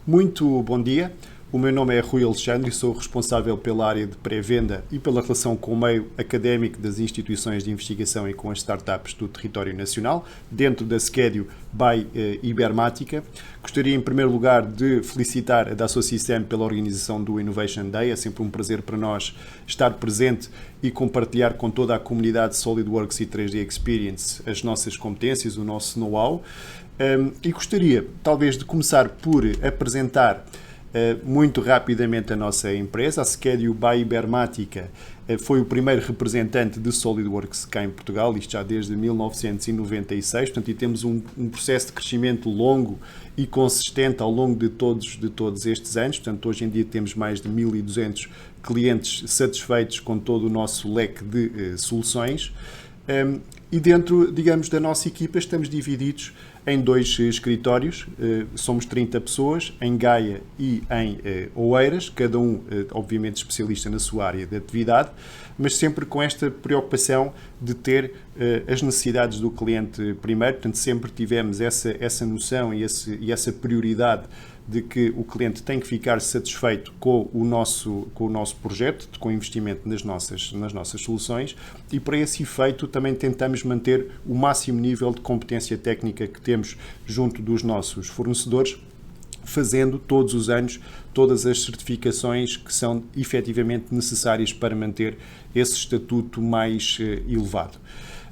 Muito bom dia, o meu nome é Rui Alexandre e sou responsável pela área de pré-venda e pela relação com o meio académico das instituições de investigação e com as startups do território nacional, dentro da Schedule by Ibermática. Gostaria em primeiro lugar de felicitar a Dassault Systèmes pela organização do Innovation Day. É sempre um prazer para nós estar presente e compartilhar com toda a comunidade SolidWorks e 3D Experience as nossas competências, o nosso know-how. E gostaria, talvez, de começar por apresentar muito rapidamente a nossa empresa. A Schedule by Ibermática foi o primeiro representante de SolidWorks cá em Portugal, isto já desde 1996, portanto, e temos um processo de crescimento longo e consistente ao longo de todos estes anos. Portanto, hoje em dia temos mais de 1.200 clientes satisfeitos com todo o nosso leque de soluções. E dentro, digamos, da nossa equipa estamos divididos em dois escritórios, somos 30 pessoas, em Gaia e em Oeiras, cada um, obviamente, especialista na sua área de atividade, mas sempre com esta preocupação de ter as necessidades do cliente primeiro. Portanto, sempre tivemos essa noção e essa prioridade de que o cliente tem que ficar satisfeito com o nosso projeto, com o investimento nas nossas soluções, e para esse efeito também tentamos manter o máximo nível de competência técnica que temos junto dos nossos fornecedores, fazendo todos os anos todas as certificações que são efetivamente necessárias para manter esse estatuto mais elevado.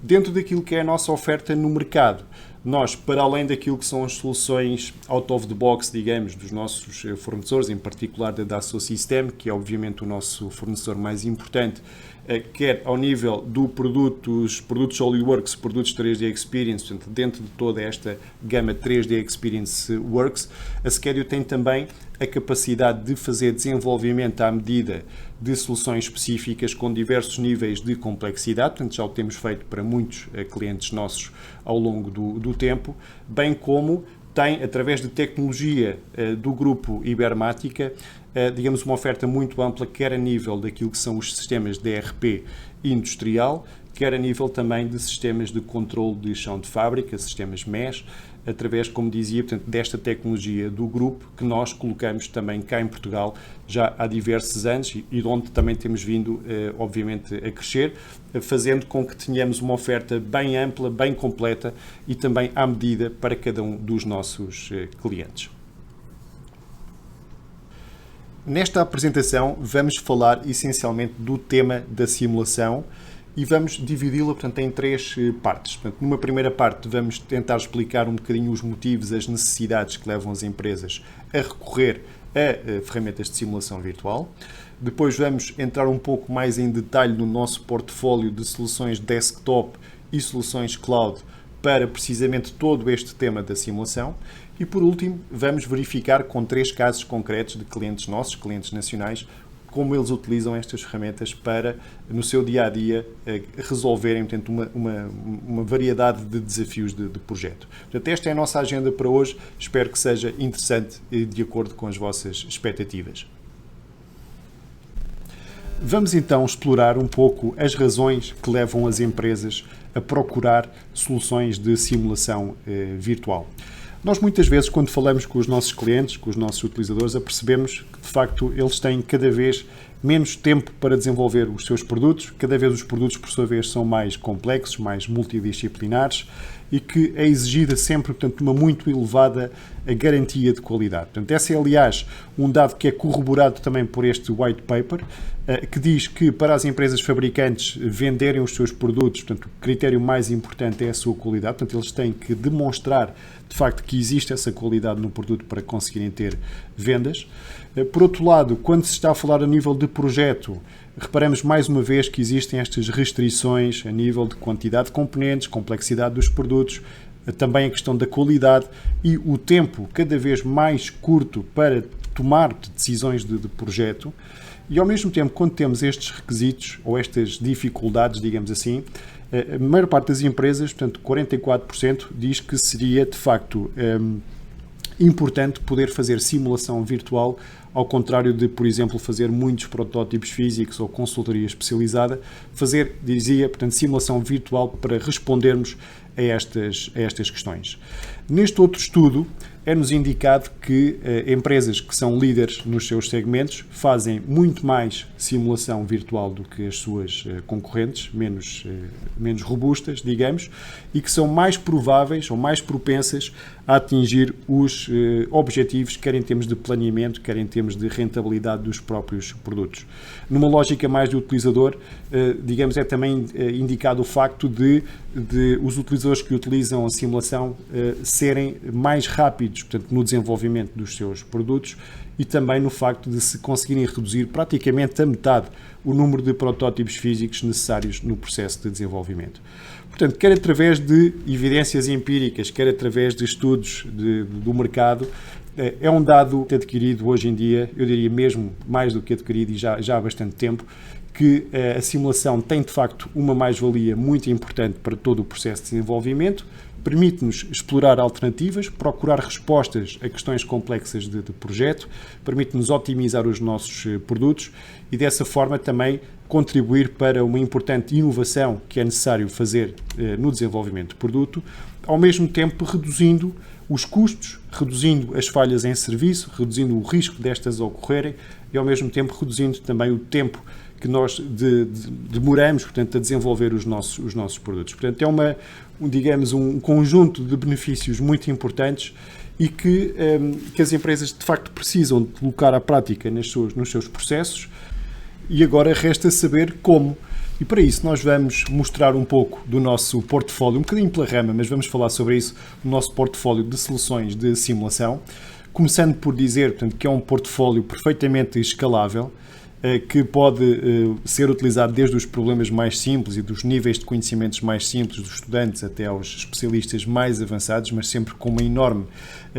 Dentro daquilo que é a nossa oferta no mercado, nós, para além daquilo que são as soluções out of the box, digamos, dos nossos fornecedores, em particular da Dassault Systèmes, que é obviamente o nosso fornecedor mais importante, quer ao nível dos produtos SolidWorks, produtos 3D Experience, portanto, dentro de toda esta gama 3D Experience Works, a Schedule tem também a capacidade de fazer desenvolvimento à medida de soluções específicas com diversos níveis de complexidade. Portanto, já o temos feito para muitos clientes nossos ao longo do tempo, bem como tem, através de tecnologia do grupo Ibermática, digamos, uma oferta muito ampla, quer a nível daquilo que são os sistemas de ERP industrial, quer a nível também de sistemas de controle de chão de fábrica, sistemas MES, através, como dizia, portanto, desta tecnologia do grupo que nós colocamos também cá em Portugal já há diversos anos e de onde também temos vindo, obviamente, a crescer, fazendo com que tenhamos uma oferta bem ampla, bem completa e também à medida para cada um dos nossos clientes. Nesta apresentação vamos falar essencialmente do tema da simulação e vamos dividi-la, portanto, em três partes. Portanto, numa primeira parte vamos tentar explicar um bocadinho os motivos, as necessidades que levam as empresas a recorrer a ferramentas de simulação virtual. Depois vamos entrar um pouco mais em detalhe no nosso portfólio de soluções desktop e soluções cloud para precisamente todo este tema da simulação. E por último, vamos verificar com três casos concretos de clientes nossos, clientes nacionais, como eles utilizam estas ferramentas para, no seu dia-a-dia, resolverem, portanto, uma variedade de desafios de projeto. Portanto, esta é a nossa agenda para hoje. Espero que seja interessante e de acordo com as vossas expectativas. Vamos então explorar um pouco as razões que levam as empresas a procurar soluções de simulação virtual. Nós muitas vezes, quando falamos com os nossos clientes, com os nossos utilizadores, apercebemos que, de facto, eles têm cada vez menos tempo para desenvolver os seus produtos, cada vez os produtos, por sua vez, são mais complexos, mais multidisciplinares e que é exigida sempre, portanto, uma muito elevada garantia de qualidade. Portanto, esse é, aliás, um dado que é corroborado também por este white paper, que diz que para as empresas fabricantes venderem os seus produtos, portanto, o critério mais importante é a sua qualidade, portanto, eles têm que demonstrar, de facto, que existe essa qualidade no produto para conseguirem ter vendas. Por outro lado, quando se está a falar a nível de projeto, reparamos mais uma vez que existem estas restrições a nível de quantidade de componentes, complexidade dos produtos, também a questão da qualidade e o tempo cada vez mais curto para tomar decisões de projeto. E ao mesmo tempo, quando temos estes requisitos ou estas dificuldades, digamos assim, a maior parte das empresas, portanto 44%, diz que seria de facto importante poder fazer simulação virtual, ao contrário de, por exemplo, fazer muitos protótipos físicos ou consultoria especializada, fazer, dizia, portanto, simulação virtual para respondermos a estas questões. Neste outro estudo, é-nos indicado que empresas que são líderes nos seus segmentos fazem muito mais simulação virtual do que as suas concorrentes, menos robustas, digamos, e que são mais prováveis ou mais propensas a atingir os objetivos, quer em termos de planeamento, quer em termos de rentabilidade dos próprios produtos. Numa lógica mais de utilizador, digamos, é também indicado o facto de os utilizadores que utilizam a simulação serem mais rápidos, portanto, no desenvolvimento dos seus produtos e também no facto de se conseguirem reduzir praticamente a metade o número de protótipos físicos necessários no processo de desenvolvimento. Portanto, quer através de evidências empíricas, quer através de estudos do mercado, é um dado adquirido hoje em dia, eu diria mesmo mais do que adquirido e já há bastante tempo, que a simulação tem de facto uma mais-valia muito importante para todo o processo de desenvolvimento, permite-nos explorar alternativas, procurar respostas a questões complexas de projeto, permite-nos otimizar os nossos produtos e dessa forma também contribuir para uma importante inovação que é necessário fazer no desenvolvimento do produto, ao mesmo tempo reduzindo os custos, reduzindo as falhas em serviço, reduzindo o risco destas ocorrerem e ao mesmo tempo reduzindo também o tempo que nós demoramos, portanto, a desenvolver os nossos produtos. Portanto, é digamos, um conjunto de benefícios muito importantes e que as empresas, de facto, precisam de colocar à prática nos seus processos e agora resta saber como. E para isso nós vamos mostrar um pouco do nosso portfólio, um bocadinho pela rama, mas vamos falar sobre isso, do nosso portfólio de soluções de simulação, começando por dizer, portanto, que é um portfólio perfeitamente escalável, que pode ser utilizado desde os problemas mais simples e dos níveis de conhecimentos mais simples dos estudantes até aos especialistas mais avançados, mas sempre com uma enorme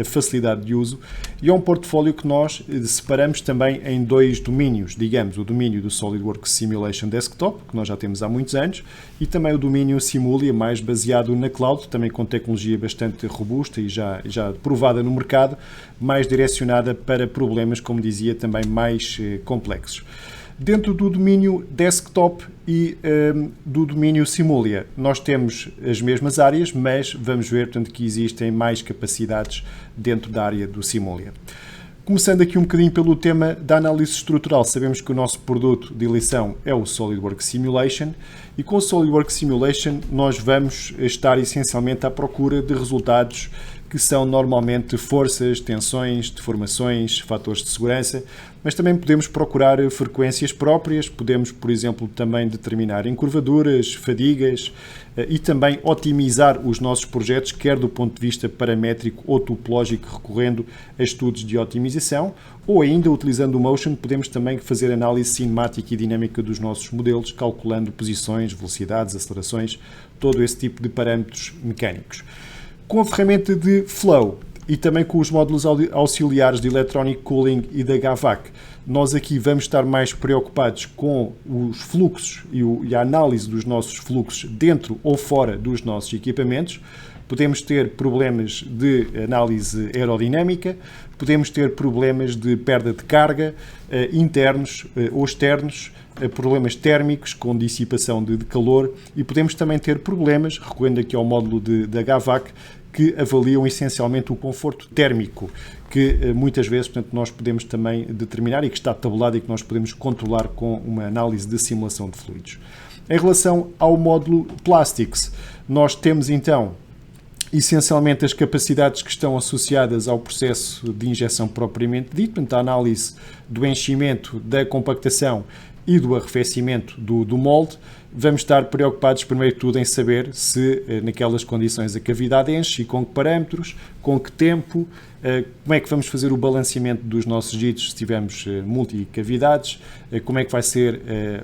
facilidade de uso. E é um portfólio que nós separamos também em dois domínios, digamos, o domínio do SolidWorks Simulation Desktop, que nós já temos há muitos anos, e também o domínio Simulia, mais baseado na cloud, também com tecnologia bastante robusta e já provada no mercado, mais direcionada para problemas, como dizia, também mais complexos. Dentro do domínio desktop e do domínio Simulia, nós temos as mesmas áreas, mas vamos ver, portanto, que existem mais capacidades dentro da área do Simulia. Começando aqui um bocadinho pelo tema da análise estrutural, sabemos que o nosso produto de eleição é o SolidWorks Simulation e com o SolidWorks Simulation nós vamos estar essencialmente à procura de resultados que são normalmente forças, tensões, deformações, fatores de segurança, mas também podemos procurar frequências próprias, podemos, por exemplo, também determinar encurvaduras, fadigas e também otimizar os nossos projetos, quer do ponto de vista paramétrico ou topológico, recorrendo a estudos de otimização, ou ainda, utilizando o Motion, podemos também fazer análise cinemática e dinâmica dos nossos modelos, calculando posições, velocidades, acelerações, todo esse tipo de parâmetros mecânicos. Com a ferramenta de Flow e também com os módulos auxiliares de Electronic Cooling e da GAVAC, nós aqui vamos estar mais preocupados com os fluxos e a análise dos nossos fluxos dentro ou fora dos nossos equipamentos. Podemos ter problemas de análise aerodinâmica, podemos ter problemas de perda de carga internos ou externos, problemas térmicos com dissipação de calor e podemos também ter problemas, recorrendo aqui ao módulo da GAVAC, que avaliam essencialmente o conforto térmico, que muitas vezes, portanto, nós podemos também determinar e que está tabulado e que nós podemos controlar com uma análise de simulação de fluidos. Em relação ao módulo Plastics, nós temos então essencialmente as capacidades que estão associadas ao processo de injeção propriamente dito, portanto, a análise do enchimento, da compactação e do arrefecimento do molde. Vamos estar preocupados, primeiro de tudo, em saber se naquelas condições a cavidade enche e com que parâmetros, com que tempo, como é que vamos fazer o balanceamento dos nossos jigs se tivermos multicavidades, como é que vai ser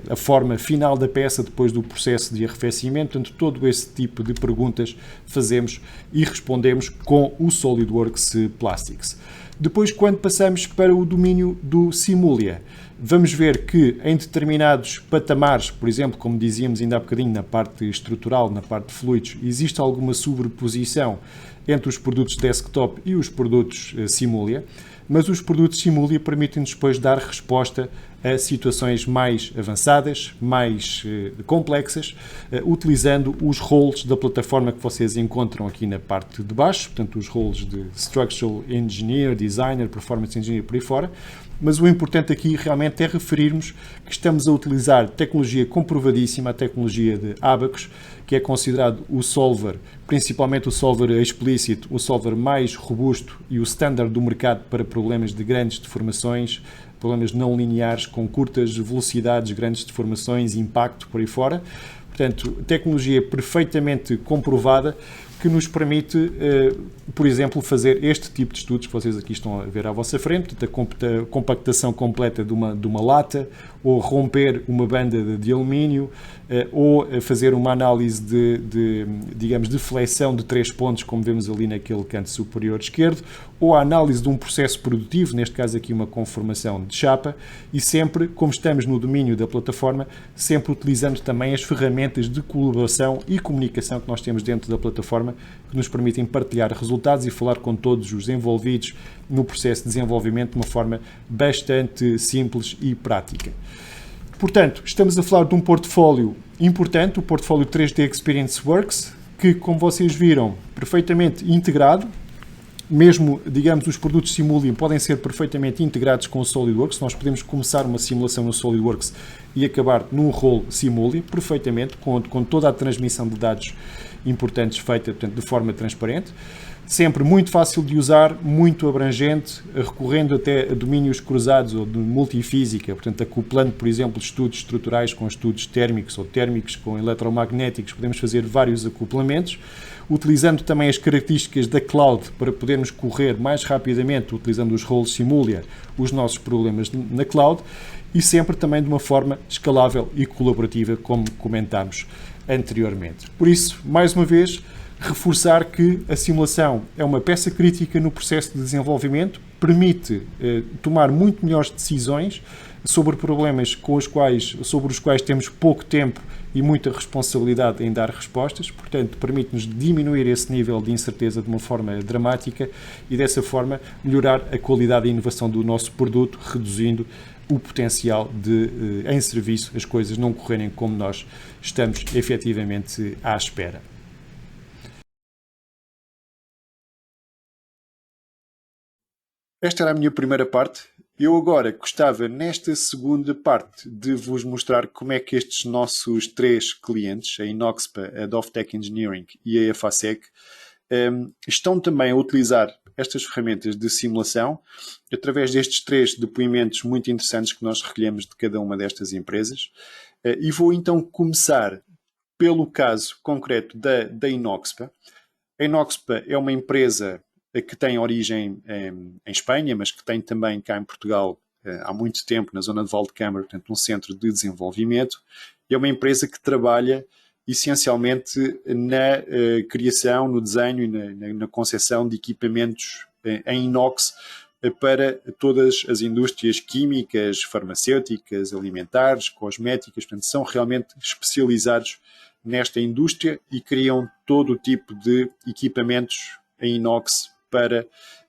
a forma final da peça depois do processo de arrefecimento. Portanto, todo esse tipo de perguntas fazemos e respondemos com o SolidWorks Plastics. Depois, quando passamos para o domínio do Simulia, vamos ver que em determinados patamares, por exemplo, como dizíamos ainda há bocadinho, na parte estrutural, na parte de fluidos, existe alguma sobreposição entre os produtos desktop e os produtos Simulia, mas os produtos Simulia permitem-nos depois dar resposta a situações mais avançadas, mais complexas, utilizando os roles da plataforma que vocês encontram aqui na parte de baixo, portanto os roles de Structural Engineer, Designer, Performance Engineer, por aí fora. Mas o importante aqui realmente é referirmos que estamos a utilizar tecnologia comprovadíssima, a tecnologia de Abacus, que é considerado o solver, principalmente o solver explícito, o solver mais robusto e o standard do mercado para problemas de grandes deformações, problemas não lineares com curtas velocidades, grandes deformações, impacto por aí fora. Portanto, tecnologia perfeitamente comprovada que nos permite, por exemplo, fazer este tipo de estudos que vocês aqui estão a ver à vossa frente, a compactação completa de uma lata, ou romper uma banda de alumínio, ou fazer uma análise digamos, de flexão de 3 pontos, como vemos ali naquele canto superior esquerdo, ou a análise de um processo produtivo, neste caso aqui uma conformação de chapa, e sempre, como estamos no domínio da plataforma, sempre utilizando também as ferramentas de colaboração e comunicação que nós temos dentro da plataforma, que nos permitem partilhar resultados e falar com todos os envolvidos no processo de desenvolvimento de uma forma bastante simples e prática. Portanto, estamos a falar de um portfólio importante, o portfólio 3D Experience Works, que, como vocês viram, perfeitamente integrado. Mesmo, digamos, os produtos Simulium podem ser perfeitamente integrados com o SolidWorks. Nós podemos começar uma simulação no SolidWorks e acabar num role Simulium, perfeitamente, com toda a transmissão de dados importantes feita, portanto, de forma transparente. Sempre muito fácil de usar, muito abrangente, recorrendo até a domínios cruzados ou de multifísica, portanto, acoplando, por exemplo, estudos estruturais com estudos térmicos ou térmicos com eletromagnéticos, podemos fazer vários acoplamentos, utilizando também as características da cloud para podermos correr mais rapidamente, utilizando os roles Simulia, os nossos problemas na cloud, e sempre também de uma forma escalável e colaborativa, como comentámos anteriormente. Por isso, mais uma vez, reforçar que a simulação é uma peça crítica no processo de desenvolvimento, permite tomar muito melhores decisões sobre problemas sobre os quais temos pouco tempo e muita responsabilidade em dar respostas, portanto, permite-nos diminuir esse nível de incerteza de uma forma dramática e, dessa forma, melhorar a qualidade e inovação do nosso produto, reduzindo o potencial de, em serviço, as coisas não correrem como nós estamos efetivamente à espera. Esta era a minha primeira parte. Eu agora gostava, nesta segunda parte, de vos mostrar como é que estes nossos 3 clientes, a Inoxpa, a Doftech Engineering e a EFASEC, estão também a utilizar estas ferramentas de simulação através destes 3 depoimentos muito interessantes que nós recolhemos de cada uma destas empresas. E vou então começar pelo caso concreto da Inoxpa. A Inoxpa é uma empresa que tem origem em Espanha, mas que tem também cá em Portugal há muito tempo, na zona de Valdecâmara, portanto um centro de desenvolvimento. É uma empresa que trabalha essencialmente na criação, no desenho e na concepção de equipamentos em inox para todas as indústrias químicas, farmacêuticas, alimentares, cosméticas, portanto são realmente especializados nesta indústria e criam todo o tipo de equipamentos em inox para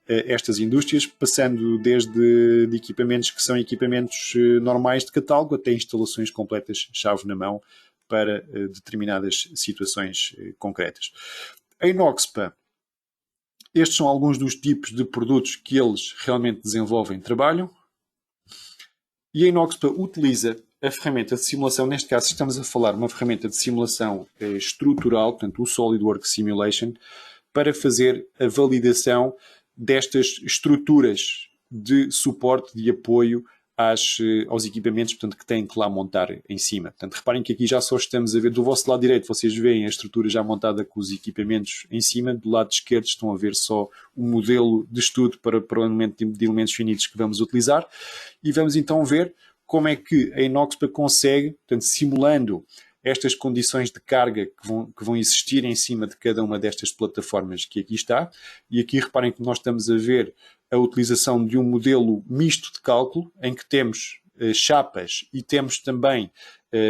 estas indústrias, passando desde de equipamentos que são equipamentos normais de catálogo até instalações completas, chave na mão, para determinadas situações concretas. A Inoxpa, estes são alguns dos tipos de produtos que eles realmente desenvolvem e trabalham. E a Inoxpa utiliza a ferramenta de simulação, neste caso estamos a falar de uma ferramenta de simulação estrutural, portanto o SolidWorks Simulation, para fazer a validação destas estruturas de suporte, de apoio aos equipamentos, portanto, que têm que lá montar em cima. Portanto, reparem que aqui já só estamos a ver do vosso lado direito, vocês veem a estrutura já montada com os equipamentos em cima, do lado esquerdo estão a ver só o modelo de estudo para o elemento de elementos finitos que vamos utilizar, e vamos então ver como é que a Inoxpa consegue, portanto, simulando estas condições de carga que vão existir em cima de cada uma destas plataformas que aqui está. E aqui reparem que nós estamos a ver a utilização de um modelo misto de cálculo, em que temos chapas e temos também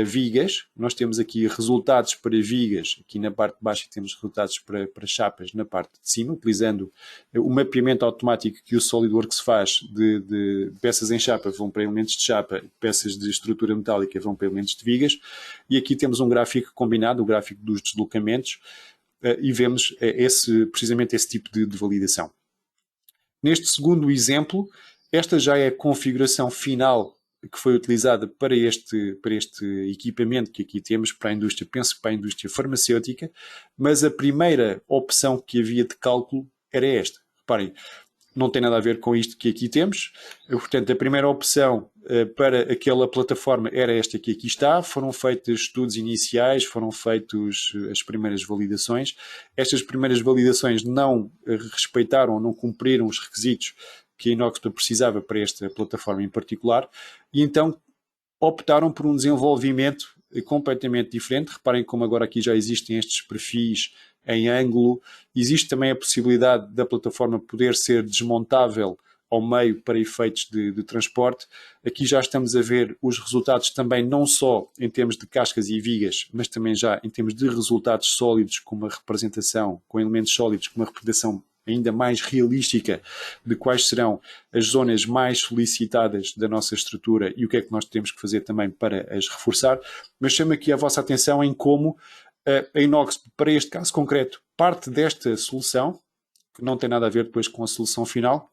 vigas. Nós temos aqui resultados para vigas, aqui na parte de baixo temos resultados para chapas na parte de cima, utilizando o mapeamento automático que o SolidWorks faz de peças em chapa vão para elementos de chapa, peças de estrutura metálica vão para elementos de vigas, e aqui temos um gráfico combinado, o gráfico dos deslocamentos, e vemos precisamente esse tipo de validação. Neste segundo exemplo, esta já é a configuração final que foi utilizada para este equipamento que aqui temos para a indústria, penso para a indústria farmacêutica, mas a primeira opção que havia de cálculo era esta. Reparem, não tem nada a ver com isto que aqui temos. Portanto, a primeira opção para aquela plataforma era esta que aqui está. Foram feitos estudos iniciais, foram feitas as primeiras validações. Estas primeiras validações não respeitaram, não cumpriram os requisitos que a Inoxpa precisava para esta plataforma em particular, e então optaram por um desenvolvimento completamente diferente. Reparem como agora aqui já existem estes perfis em ângulo. Existe também a possibilidade da plataforma poder ser desmontável ao meio para efeitos de transporte. Aqui já estamos a ver os resultados também não só em termos de cascas e vigas, mas também já em termos de resultados sólidos, com uma representação, com elementos sólidos, com uma representação ainda mais realística de quais serão as zonas mais solicitadas da nossa estrutura e o que é que nós temos que fazer também para as reforçar. Mas chamo aqui a vossa atenção em como a Inoxpa, para este caso concreto, parte desta solução, que não tem nada a ver depois com a solução final,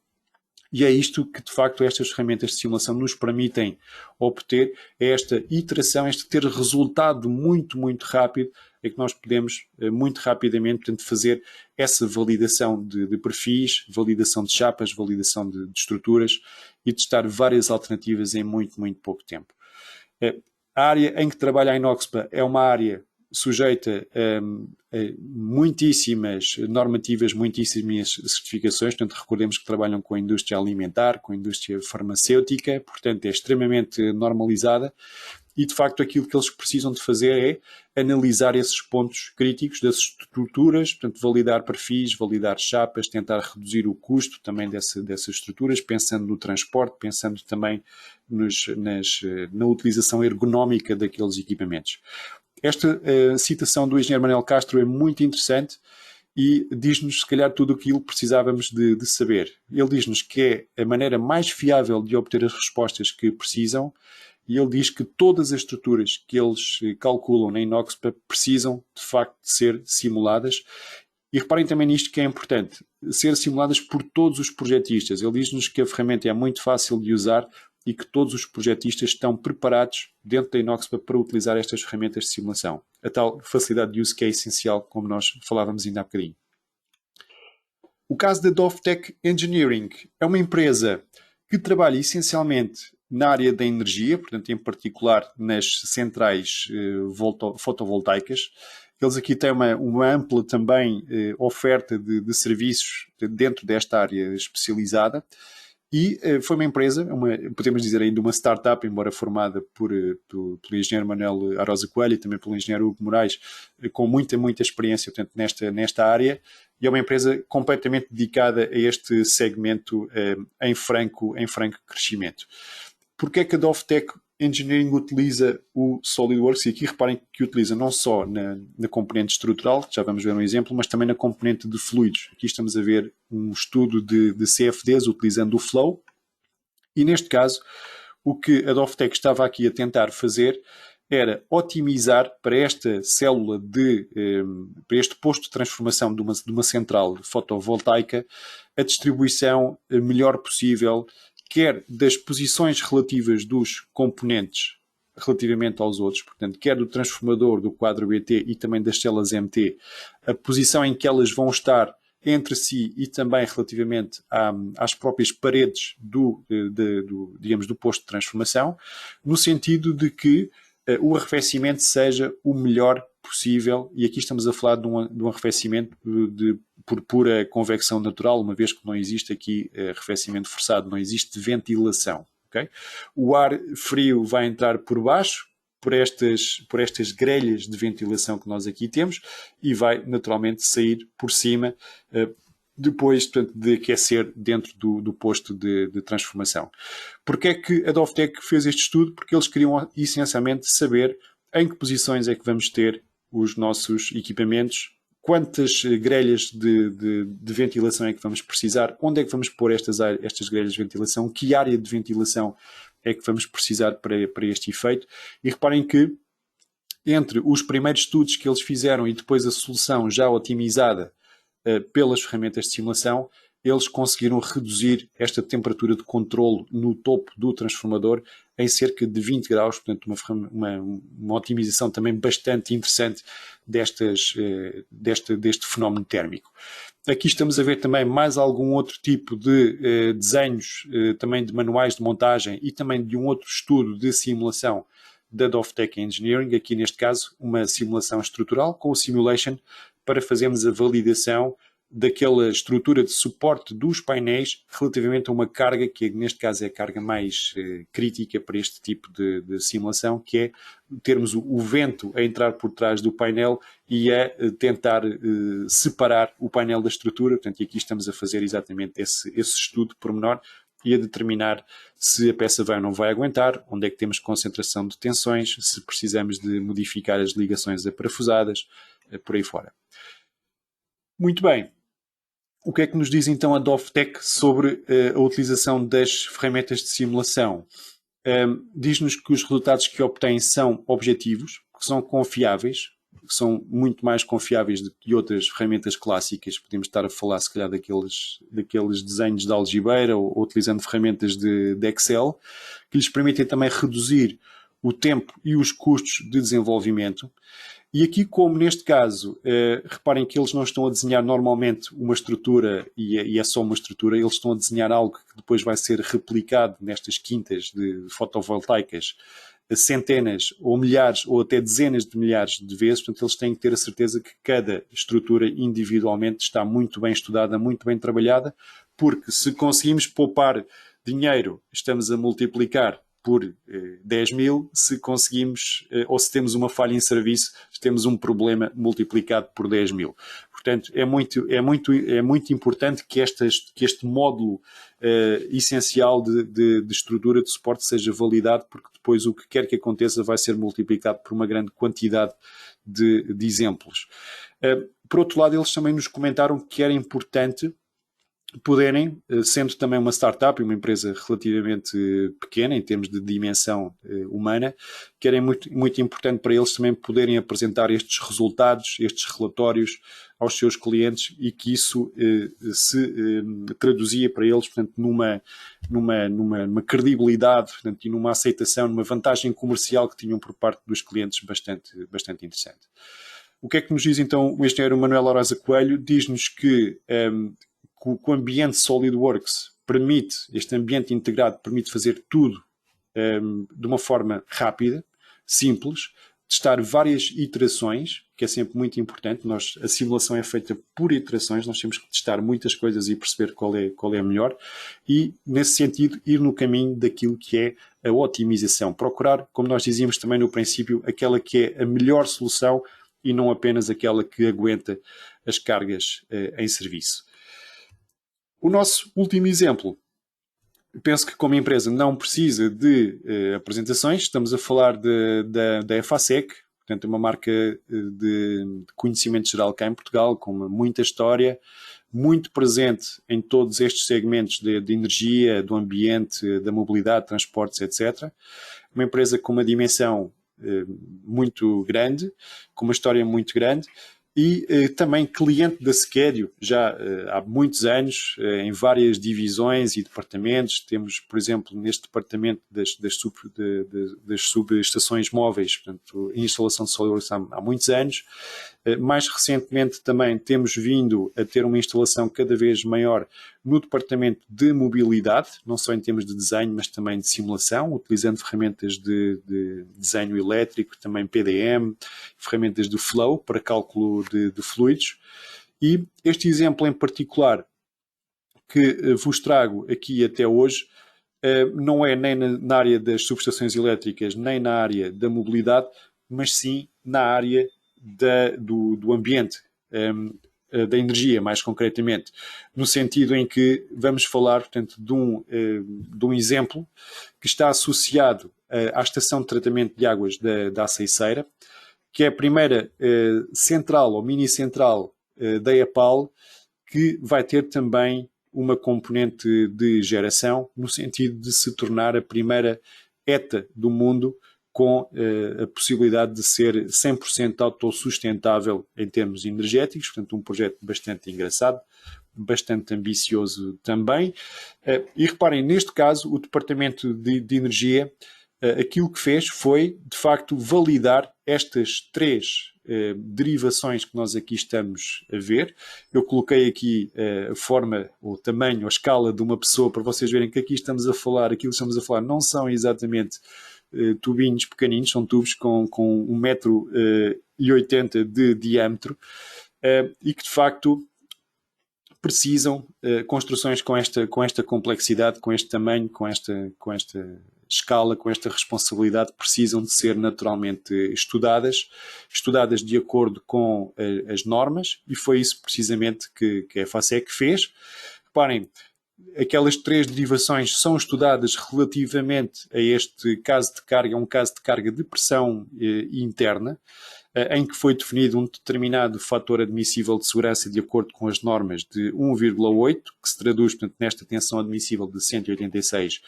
e é isto que, de facto, estas ferramentas de simulação nos permitem obter, é esta iteração, este ter resultado muito, muito rápido, é que nós podemos, muito rapidamente, portanto, fazer essa validação de perfis, validação de chapas, validação de estruturas e testar várias alternativas em muito, muito pouco tempo. A área em que trabalha a Inoxpa é uma área sujeita a muitíssimas normativas, muitíssimas certificações. Portanto, recordemos que trabalham com a indústria alimentar, com a indústria farmacêutica, portanto é extremamente normalizada, e de facto aquilo que eles precisam de fazer é analisar esses pontos críticos das estruturas, portanto validar perfis, validar chapas, tentar reduzir o custo também dessas estruturas, pensando no transporte, pensando também na utilização ergonómica daqueles equipamentos. Esta citação do engenheiro Manuel Castro é muito interessante e diz-nos, se calhar, tudo aquilo que precisávamos de saber. Ele diz-nos que é a maneira mais fiável de obter as respostas que precisam, e ele diz que todas as estruturas que eles calculam na Inoxpa precisam, de facto, de ser simuladas. E reparem também nisto que é importante, ser simuladas por todos os projetistas. Ele diz-nos que a ferramenta é muito fácil de usar e que todos os projetistas estão preparados dentro da Inoxpa para utilizar estas ferramentas de simulação. A tal facilidade de use que é essencial, como nós falávamos ainda há bocadinho. O caso da Dovtech Engineering é uma empresa que trabalha essencialmente na área da energia, portanto, em particular nas centrais fotovoltaicas. Eles aqui têm uma ampla também oferta de serviços dentro desta área especializada. E foi uma empresa, podemos dizer ainda uma startup, embora formada pelo engenheiro Manuel Arosa Coelho e também pelo engenheiro Hugo Moraes, com muita, muita experiência, portanto, nesta área, e é uma empresa completamente dedicada a este segmento em franco crescimento. Porquê é que a Dovtech Engineering utiliza o SolidWorks? E aqui reparem que utiliza não só na componente estrutural, já vamos ver um exemplo, mas também na componente de fluidos. Aqui estamos a ver um estudo de CFDs utilizando o Flow. E neste caso, o que a Dovtech estava aqui a tentar fazer era otimizar para esta célula, para este posto de transformação de uma central fotovoltaica, a distribuição melhor possível, quer das posições relativas dos componentes relativamente aos outros, portanto, quer do transformador, do quadro BT e também das células MT, a posição em que elas vão estar entre si e também relativamente às próprias paredes digamos, do posto de transformação, no sentido de que o arrefecimento seja o melhor possível, e aqui estamos a falar de um arrefecimento por pura convecção natural, uma vez que não existe aqui arrefecimento forçado, não existe ventilação. Okay? O ar frio vai entrar por baixo, por estas grelhas de ventilação que nós aqui temos, e vai naturalmente sair por cima depois, portanto, de aquecer dentro do posto de transformação. Porquê é que a Dovtech fez este estudo? Porque eles queriam essencialmente saber em que posições é que vamos ter os nossos equipamentos, quantas grelhas de ventilação é que vamos precisar, onde é que vamos pôr estas grelhas de ventilação, que área de ventilação é que vamos precisar para este efeito. E reparem que entre os primeiros estudos que eles fizeram e depois a solução já otimizada pelas ferramentas de simulação, eles conseguiram reduzir esta temperatura de controlo no topo do transformador em cerca de 20 graus, portanto uma otimização também bastante interessante deste fenómeno térmico. Aqui estamos a ver também mais algum outro tipo de desenhos, também de manuais de montagem e também de um outro estudo de simulação da Dovtech Engineering, aqui neste caso uma simulação estrutural com o simulation para fazermos a validação daquela estrutura de suporte dos painéis relativamente a uma carga que neste caso é a carga mais crítica para este tipo de simulação, que é termos o vento a entrar por trás do painel e a tentar separar o painel da estrutura. Portanto, e aqui estamos a fazer exatamente esse estudo pormenor e a determinar se a peça vai ou não vai aguentar, onde é que temos concentração de tensões, se precisamos de modificar as ligações aparafusadas, por aí fora. Muito bem. O que é que nos diz então a Dovtech sobre a utilização das ferramentas de simulação? Diz-nos que os resultados que obtêm são objetivos, que são confiáveis, que são muito mais confiáveis do que outras ferramentas clássicas. Podemos estar a falar, se calhar, daqueles desenhos de algibeira ou utilizando ferramentas de Excel, que lhes permitem também reduzir o tempo e os custos de desenvolvimento. E aqui, como neste caso, reparem que eles não estão a desenhar normalmente uma estrutura e é só uma estrutura, eles estão a desenhar algo que depois vai ser replicado nestas quintas de fotovoltaicas centenas ou milhares ou até dezenas de milhares de vezes. Portanto, eles têm que ter a certeza que cada estrutura individualmente está muito bem estudada, muito bem trabalhada, porque se conseguimos poupar dinheiro, estamos a multiplicar por 10 mil, se conseguimos, ou se temos uma falha em serviço, temos um problema multiplicado por 10 mil. Portanto, é muito importante que este módulo essencial de estrutura de suporte seja validado, porque depois o que quer que aconteça vai ser multiplicado por uma grande quantidade de exemplos. Por outro lado, eles também nos comentaram que era importante poderem, sendo também uma startup e uma empresa relativamente pequena em termos de dimensão humana, que era muito importante para eles também poderem apresentar estes resultados, estes relatórios aos seus clientes e que isso se traduzia para eles, portanto, numa credibilidade, portanto, e numa aceitação, numa vantagem comercial que tinham por parte dos clientes bastante interessante. O que é que nos diz então o engenheiro Manuel Orosa Coelho? Diz-nos que o ambiente SolidWorks este ambiente integrado permite fazer tudo de uma forma rápida, simples, testar várias iterações, que é sempre muito importante. A simulação é feita por iterações, nós temos que testar muitas coisas e perceber qual é a melhor e, nesse sentido, ir no caminho daquilo que é a otimização. Procurar, como nós dizíamos também no princípio, aquela que é a melhor solução e não apenas aquela que aguenta as cargas em serviço. O nosso último exemplo, penso que como empresa não precisa de apresentações, estamos a falar da EFASEC, portanto uma marca de conhecimento geral cá em Portugal, com muita história, muito presente em todos estes segmentos de energia, do ambiente, da mobilidade, transportes, etc. Uma empresa com uma dimensão muito grande, com uma história muito grande, e também cliente da Sequedio já há muitos anos, em várias divisões e departamentos. Temos, por exemplo, neste departamento das subestações móveis, portanto, instalação de SolidWorks há muitos anos. Mais recentemente também temos vindo a ter uma instalação cada vez maior no departamento de mobilidade, não só em termos de desenho, mas também de simulação, utilizando ferramentas de desenho elétrico, também PDM, ferramentas de flow para cálculo de fluidos. E este exemplo em particular que vos trago aqui até hoje não é nem na área das subestações elétricas, nem na área da mobilidade, mas sim na área do ambiente. da energia, mais concretamente, no sentido em que vamos falar, portanto, de um exemplo que está associado à estação de tratamento de águas da Aceiceira, que é a primeira central ou mini-central da EPAL, que vai ter também uma componente de geração, no sentido de se tornar a primeira ETA do mundo com a possibilidade de ser 100% autossustentável em termos energéticos, portanto um projeto bastante engraçado, bastante ambicioso também. E reparem, neste caso, o Departamento de Energia, aquilo que fez foi, de facto, validar estas três derivações que nós aqui estamos a ver. Eu coloquei aqui a forma, o tamanho, a escala de uma pessoa para vocês verem que aqui estamos a falar, aquilo que estamos a falar não são exatamente tubinhos pequeninos, são tubos com 1,80 m de diâmetro e que de facto precisam construções com esta complexidade, com este tamanho, com esta escala, com esta responsabilidade, precisam de ser naturalmente estudadas de acordo com as normas, e foi isso precisamente que a EFASEC fez. Reparem, aquelas três derivações são estudadas relativamente a este caso de carga, um caso de carga de pressão interna, em que foi definido um determinado fator admissível de segurança de acordo com as normas de 1,8, que se traduz, portanto, nesta tensão admissível de 186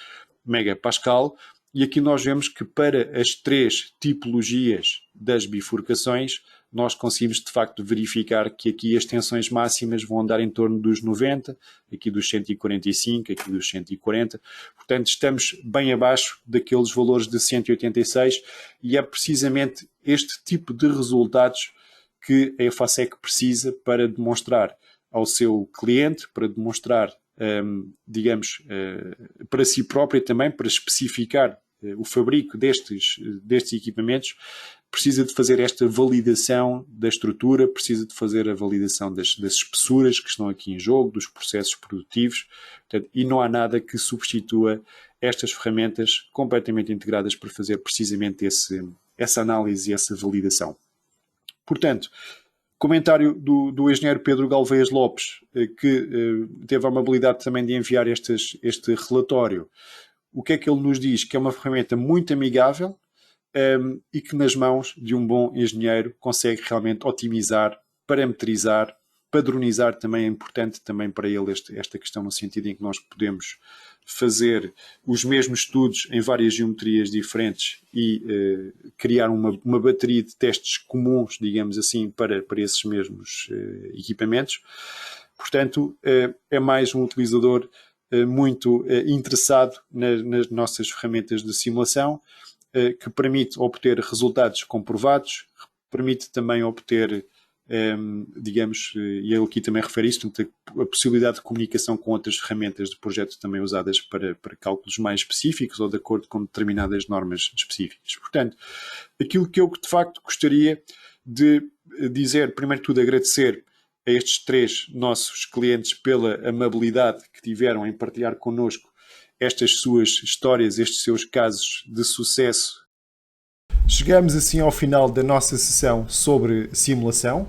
megapascal, e aqui nós vemos que para as três tipologias das bifurcações nós conseguimos de facto verificar que aqui as tensões máximas vão andar em torno dos 90, aqui dos 145, aqui dos 140, portanto estamos bem abaixo daqueles valores de 186, e é precisamente este tipo de resultados que a EFASEC precisa para demonstrar ao seu cliente, para demonstrar, digamos, para si própria também, para especificar o fabrico destes equipamentos, precisa de fazer esta validação da estrutura, precisa de fazer a validação das espessuras que estão aqui em jogo, dos processos produtivos, portanto, e não há nada que substitua estas ferramentas completamente integradas para fazer precisamente essa análise e essa validação. Portanto, comentário do engenheiro Pedro Galvez Lopes, que teve a amabilidade também de enviar este relatório. O que é que ele nos diz? Que é uma ferramenta muito amigável e que nas mãos de um bom engenheiro consegue realmente otimizar, parametrizar, padronizar, também é importante também para ele esta questão, no sentido em que nós podemos fazer os mesmos estudos em várias geometrias diferentes e criar uma bateria de testes comuns, digamos assim, para esses mesmos equipamentos. Portanto, é mais um utilizador muito interessado nas nossas ferramentas de simulação, que permite obter resultados comprovados, permite também obter, digamos, e eu aqui também referi isso, portanto, a possibilidade de comunicação com outras ferramentas de projeto também usadas para cálculos mais específicos ou de acordo com determinadas normas específicas. Portanto, aquilo que eu de facto gostaria de dizer, primeiro de tudo, agradecer a estes três nossos clientes pela amabilidade que tiveram em partilhar connosco estas suas histórias, estes seus casos de sucesso. Chegamos assim ao final da nossa sessão sobre simulação.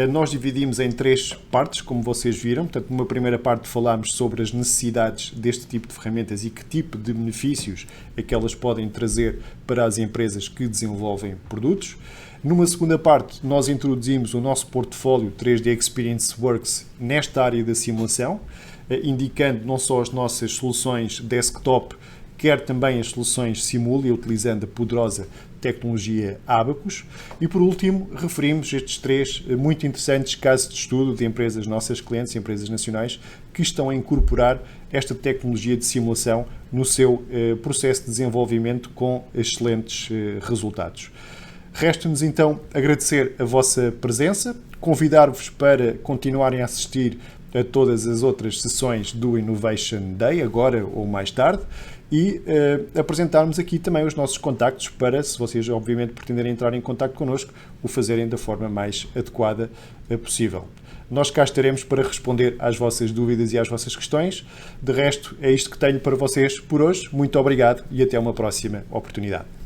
Nós dividimos em três partes, como vocês viram. Portanto, numa primeira parte falámos sobre as necessidades deste tipo de ferramentas e que tipo de benefícios é que elas podem trazer para as empresas que desenvolvem produtos. Numa segunda parte, nós introduzimos o nosso portfólio 3D Experience Works nesta área da simulação, indicando não só as nossas soluções desktop, quer também as soluções Simula, utilizando a poderosa tecnologia Abacus. E por último, referimos estes três muito interessantes casos de estudo de empresas nossas clientes, empresas nacionais, que estão a incorporar esta tecnologia de simulação no seu processo de desenvolvimento com excelentes resultados. Resta-nos então agradecer a vossa presença, convidar-vos para continuarem a assistir a todas as outras sessões do Innovation Day, agora ou mais tarde, e apresentarmos aqui também os nossos contactos para, se vocês obviamente pretenderem entrar em contacto connosco, o fazerem da forma mais adequada possível. Nós cá estaremos para responder às vossas dúvidas e às vossas questões. De resto, é isto que tenho para vocês por hoje. Muito obrigado e até uma próxima oportunidade.